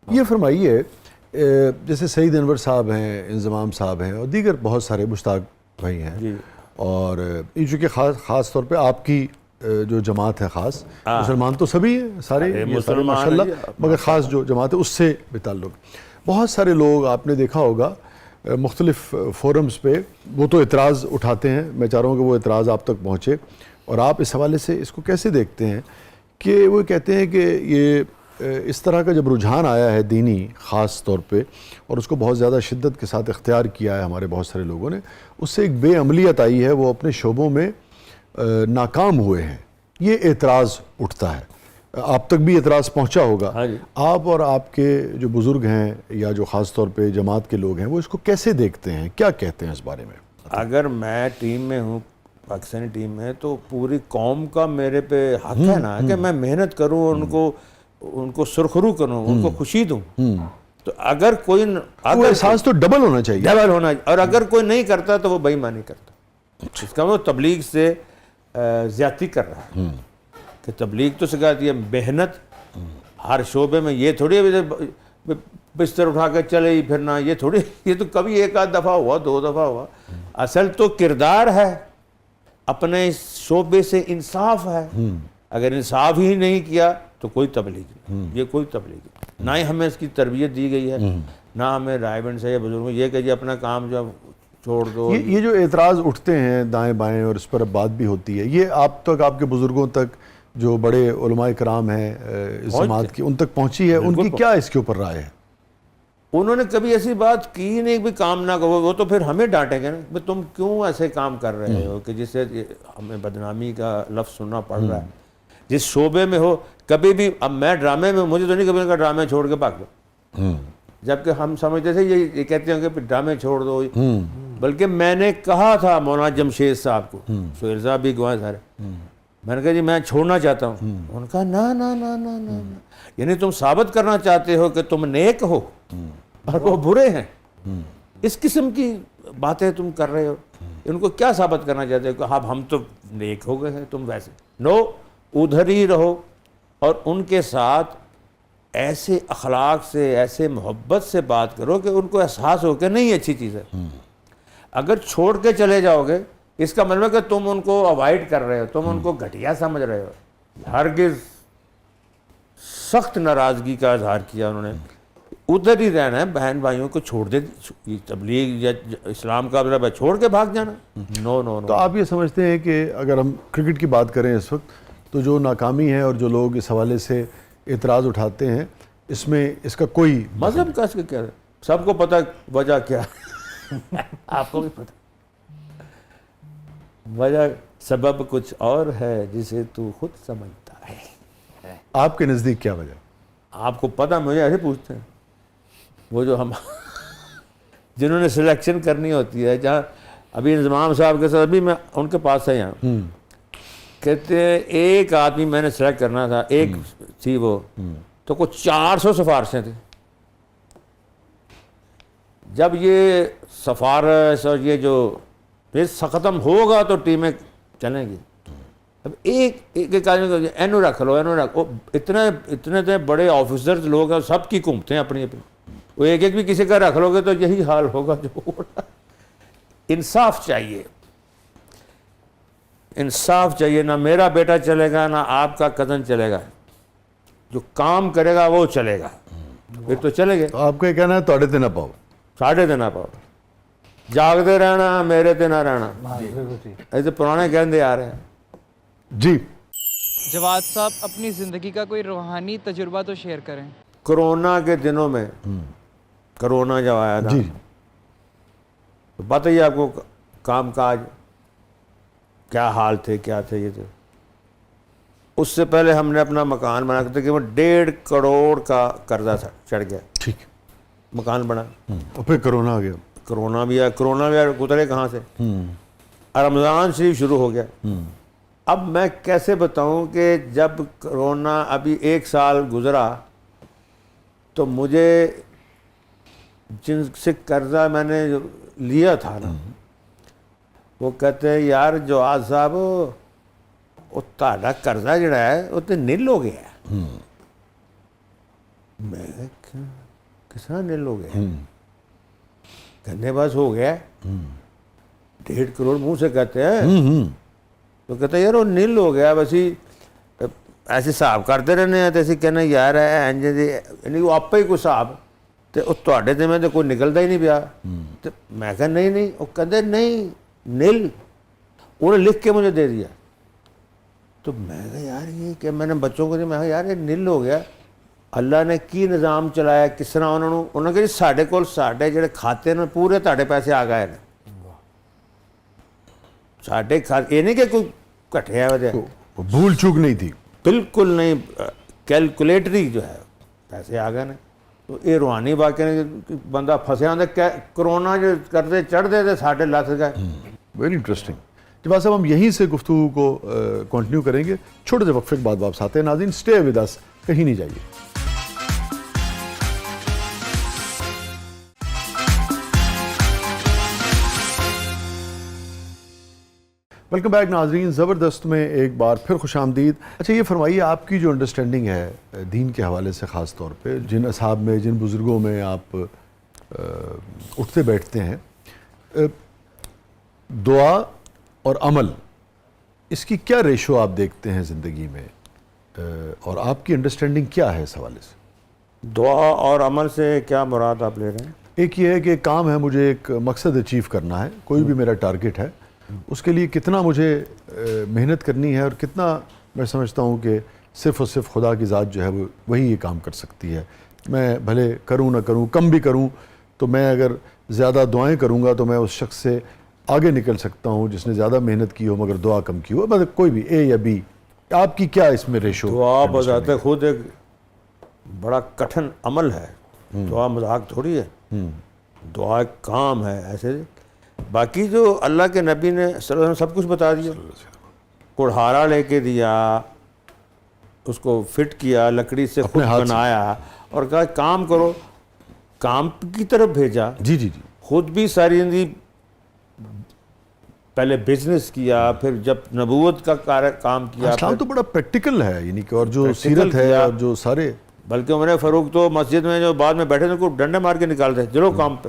یہ فرمائیے جیسے سعید انور صاحب ہیں، انضمام صاحب ہیں اور دیگر بہت سارے مشتاق بھائی ہیں، اور یہ چونکہ خاص طور پہ آپ کی جو جماعت ہے خاص، مسلمان تو سبھی ہیں سارے ماشاء اللہ، مگر خاص جو جماعت ہے اس سے بھی تعلق، بہت سارے لوگ آپ نے دیکھا ہوگا مختلف فورمز پہ وہ تو اعتراض اٹھاتے ہیں. میں چاہ رہا ہوں کہ وہ اعتراض آپ تک پہنچے، اور آپ اس حوالے سے اس کو کیسے دیکھتے ہیں کہ وہ کہتے ہیں کہ یہ اس طرح کا جب رجحان آیا ہے دینی خاص طور پہ، اور اس کو بہت زیادہ شدت کے ساتھ اختیار کیا ہے ہمارے بہت سارے لوگوں نے، اس سے ایک بے عملیت آئی ہے، وہ اپنے شعبوں میں ناکام ہوئے ہیں، یہ اعتراض اٹھتا ہے. آپ تک بھی اعتراض پہنچا ہوگا. آپ اور آپ کے جو بزرگ ہیں یا جو خاص طور پہ جماعت کے لوگ ہیں وہ اس کو کیسے دیکھتے ہیں، کیا کہتے ہیں اس بارے میں؟ اگر میں ٹیم میں ہوں، پاکستانی ٹیم میں، تو پوری قوم کا میرے پہ حق ہے نا کہ میں محنت کروں، ان کو سرخرو کروں، ان کو خوشی دوں. تو اگر کوئی احساس تو ڈبل ہونا چاہیے، ڈبل ہونا، اور اگر کوئی نہیں کرتا تو وہ بے ایمانی کرتا. اس کا وہ تبلیغ سے زیادتی کر رہا ہے کہ تبلیغ تو سکھاتی ہے محنت ہر شعبے میں. یہ تھوڑی بستر اٹھا کے چلے ہی پھرنا، یہ تھوڑی، یہ تو کبھی ایک آدھ دفعہ ہوا، 2 دفعہ ہوا. اصل تو کردار ہے، اپنے شعبے سے انصاف ہے. اگر انصاف ہی نہیں کیا تو کوئی تبلیغ نہیں، یہ کوئی تبلیغ نہیں. نہ ہی ہمیں اس کی تربیت دی گئی ہے، نہ ہمیں رائے بہن سے یا بزرگوں یہ کہ اپنا کام جو چھوڑ دو. یہ جو اعتراض اٹھتے ہیں دائیں بائیں اور اس پر اب بات بھی ہوتی ہے، یہ آپ تک، آپ کے بزرگوں تک، جو بڑے علماء کرام ہیں اس جماعت کی، ان تک پہنچی ہے؟ ان کی کیا اس کے اوپر رائے ہے؟ انہوں نے کبھی ایسی بات کی نہیں بھی کام نہ کرو. وہ تو پھر ہمیں ڈانٹیں گے نا، تم کیوں ایسے کام کر رہے ہو، کہ جس سے ہمیں بدنامی کا لفظ سننا پڑ رہا ہے. جس شعبے میں ہو، کبھی بھی، اب میں ڈرامے میں، مجھے تو نہیں کبھی کا ڈرامے چھوڑ کے بھاگ دو، جبکہ ہم سمجھتے تھے یہ کہتے ہیں کہ ڈرامے چھوڑ دو. بلکہ میں نے کہا تھا مولانا جمشید صاحب کو، سہیل صاحب بھی گواہ سارے، میں نے کہا جی میں چھوڑنا چاہتا ہوں. انہوں نے کہا نا نا نا نا نا، یعنی تم ثابت کرنا چاہتے ہو کہ تم نیک ہو اور وہ برے ہیں. اس قسم کی باتیں تم کر رہے ہو. ان کو کیا ثابت کرنا چاہتے ہو کہ ہم تو نیک ہو گئے ہیں، تم ویسے نو. ادھر ہی رہو اور ان کے ساتھ ایسے اخلاق سے، ایسے محبت سے بات کرو کہ ان کو احساس ہو کہ نہیں اچھی چیز ہے. اگر چھوڑ کے چلے جاؤ گے، اس کا مطلب ہے کہ تم ان کو اوائڈ کر رہے ہو، تم ان کو گھٹیا سمجھ رہے ہو. ہرگز. سخت ناراضگی کا اظہار کیا انہوں نے. ادھر ہی رہنا ہے، بہن بھائیوں کو چھوڑ دے، تبلیغ یا اسلام کا مطلب ہے چھوڑ کے بھاگ جانا. نو نو نو. تو آپ یہ سمجھتے ہیں کہ اگر ہم کرکٹ کی بات کریں اس وقت، تو جو ناکامی ہے اور جو لوگ اس حوالے سے اعتراض اٹھاتے ہیں، اس میں اس کا کوئی مذہب کا کیا ہے؟ سب کو پتہ وجہ کیا ہے، آپ کو بھی پتہ. وجہ سبب کچھ اور ہے جسے تو خود سمجھتا ہے. آپ کے نزدیک کیا وجہ؟ آپ کو پتہ، مجھے ایسے پوچھتے ہیں. وہ جو ہم جنہوں نے سلیکشن کرنی ہوتی ہے، جہاں ابھی انضمام صاحب کے ساتھ، ابھی میں ان کے پاس ہے یہاں، کہتے ہیں ایک آدمی میں نے سلیکٹ کرنا تھا، ایک تھی وہ، تو کچھ 400 سفارشیں تھیں. جب یہ سفارش اور یہ جو ختم ہوگا تو ٹیمیں چلیں گی. اب ایک آدمی کو اینو رکھ لو، اینو رکھ، اتنے بڑے آفیسرز لوگ ہیں، سب کی گھومتے ہیں اپنی اپنی. وہ ایک بھی کسی کا رکھ لو گے تو یہی حال ہوگا جو ہو رہا. انصاف چاہیے، انصاف چاہیے. نہ میرا بیٹا چلے گا، نہ آپ کا کزن چلے گا. جو کام کرے گا وہ چلے گا، پھر تو چلے گئے. آپ کو یہ کہنا ہے توڑے تے نہ پاؤ، ساڑھے تے نہ پاؤ، جاگتے رہنا، میرے تے نہ رہنا. ایسے پرانے کہندے آ رہے ہیں. جی جواد صاحب، اپنی زندگی کا کوئی روحانی تجربہ تو شیئر کریں. کرونا کے دنوں میں، کرونا جب آیا تھا، تو پتہ ہی آپ کو کام کاج کیا حال تھے، کیا تھے یہ تھے. اس سے پہلے ہم نے اپنا مکان بنا کے تقریباً 1.5 کروڑ کا قرضہ تھا، چڑھ گیا. ٹھیک. مکان بنا، اور پھر کرونا آ گیا. کرونا بھی آیا، گزرے کہاں سے. رمضان شریف شروع ہو گیا. اب میں کیسے بتاؤں کہ جب کرونا ابھی 1 سال گزرا، تو مجھے جن سے قرضہ میں نے لیا تھا نا، وہ کہتے ہیں یار جواد صاحب، وہ تہاڈا قرضہ جڑا ہے وہ تو نل ہو گیا. میں کس طرح نل ہو گیا؟ کہنے بس ہو گیا 1.5 کروڑ منہ سے کہتے ہیں، تو کہتے ہیں یار وہ نل ہو گیا، بس ہی ایسے حساب کرتے رہنے ہیں، تو ایسے کہنا یار یعنی وہ آپ ہی کوئی حساب تو وہ تواڈے تے میں تو کوئی نکلتا ہی نہیں پیا. تو میں کہا نہیں وہ کہتے نہیں نل، انہوں نے لکھ کے مجھے دے دیا. تو میں کہا یار یہ کہ میں نے بچوں کو دیا، میں کہا یار یہ نل ہو گیا. اللہ نے کی نظام چلایا کس طرح انہوں نے کہا جی ساڈے کول ساڈے جڑے کھاتے نے پورے تہاڈے پیسے آ گئے نے. ساڈے کھاتے یہ نہیں کہ کوئی کٹیا ودیا، بھول چوک نہیں تھی، بالکل نہیں، کیلکولیٹری جو ہے پیسے آ گئے نے. تو یہ روحانی واقعہ نے بندہ پھنسیا ہوتا کرونا جو کرتے چڑھتے تھے ساڈے لت گئے. Very interesting. جواد صاحب ہم یہیں سے گفتگو کو کنٹینیو کریں گے، چھوٹے سے وقفے کے بعد واپس آتے ہیں. ناظرین اسٹے ود اس، کہیں نہیں جائیے. ویلکم بیک ناظرین، زبردست میں ایک بار پھر خوش آمدید. اچھا یہ فرمائیے آپ کی جو انڈرسٹینڈنگ ہے دین کے حوالے سے، خاص طور پہ جن اصحاب میں جن بزرگوں میں آپ اٹھتے بیٹھتے ہیں، دعا اور عمل اس کی کیا ریشو آپ دیکھتے ہیں زندگی میں، اور آپ کی انڈرسٹینڈنگ کیا ہے اس حوالے سے؟ دعا اور عمل سے کیا مراد آپ لے رہے ہیں؟ ایک یہ ہے کہ ایک کام ہے، مجھے ایک مقصد اچیو کرنا ہے، کوئی بھی میرا ٹارگٹ ہے، اس کے لیے کتنا مجھے محنت کرنی ہے، اور کتنا میں سمجھتا ہوں کہ صرف اور صرف خدا کی ذات جو ہے وہی یہ کام کر سکتی ہے. میں بھلے کروں نہ کروں، کم بھی کروں، تو میں اگر زیادہ دعائیں کروں گا تو میں اس شخص سے آگے نکل سکتا ہوں جس نے زیادہ محنت کی ہو مگر دعا کم کی ہو. مطلب کوئی بھی اے یا بی، آپ کی کیا اس میں ریشو؟ دعا بذات خود ایک بڑا کٹھن عمل ہے، دعا مذاق تھوڑی ہے، دعا ایک کام ہے. ایسے باقی جو اللہ کے نبی نے صلی اللہ علیہ وسلم سب کچھ بتا دیا، کڑھارا لے کے دیا، اس کو فٹ کیا، لکڑی سے خود بنایا اور کہا کام کرو، کام کی طرف بھیجا. جی جی جی. خود بھی ساری زندگی پہلے بزنس کیا، پھر جب نبوت کا کام کیا. اسلام تو بڑا پریکٹیکل ہے، یعنی کہ اور جو سیرت ہے اور جو سارے، بلکہ عمر فاروق تو مسجد میں جو بعد میں بیٹھے تھے کو ڈنڈے مار کے نکالتے چلو کام پہ،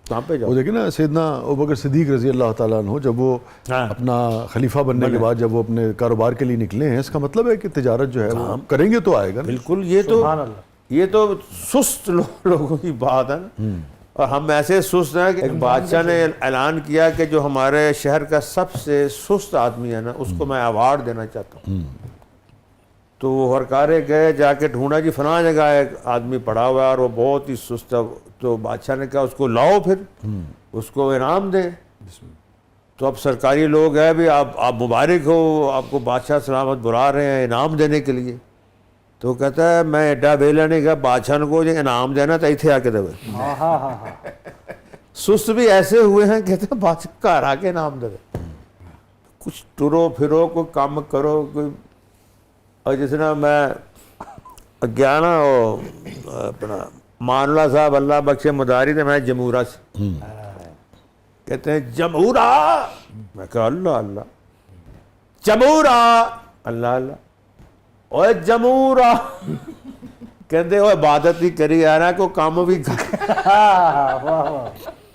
کام پہ جاؤ. وہ دیکھیں نا سیدنا ابوبکر صدیق رضی اللہ تعالیٰ عنہ جب وہ اپنا خلیفہ بننے کے بعد جب وہ اپنے کاروبار کے لیے نکلے ہیں، اس کا مطلب ہے کہ تجارت جو ہے وہ کریں گے تو آئے گا. بالکل، یہ تو سست لوگوں کی بات ہے نا. اور ہم ایسے سست ہیں کہ ایک بادشاہ نے اعلان کیا کہ جو ہمارے شہر کا سب سے سست آدمی ہے نا اس کو میں ایوارڈ دینا چاہتا ہوں. تو وہ ہرکارے گئے، جا کے ڈھونڈا جی فلاں جگہ ایک آدمی پڑا ہوا ہے اور وہ بہت ہی سست ہے. تو بادشاہ نے کہا اس کو لاؤ، پھر اس کو انعام دیں. تو اب سرکاری لوگ ہیں بھی، آپ مبارک ہو، آپ کو بادشاہ سلامت بلا رہے ہیں انعام دینے کے لیے. تو کہتا ہے میں ایڈا ویلا نہیں گیا، بادشاہ کو جو انعام دینا تو ایتھے آ کے دے. سست بھی ایسے ہوئے ہیں، کہتے ہیں بادشاہ گھر آ کے انعام دے. کچھ ٹرو پھرو، کوئی کام کرو، کوئی. اور جس طرح میں گیا نا وہ اپنا مان اللہ صاحب اللہ بخش مداری تھے، میں جمورہ سے، کہتے ہیں جمورہ، میں کہا اللہ اللہ، جمورہ اللہ اللہ، اوے جمورہ، کہتے وہ عبادت بھی کری آ رہا کو کام بھی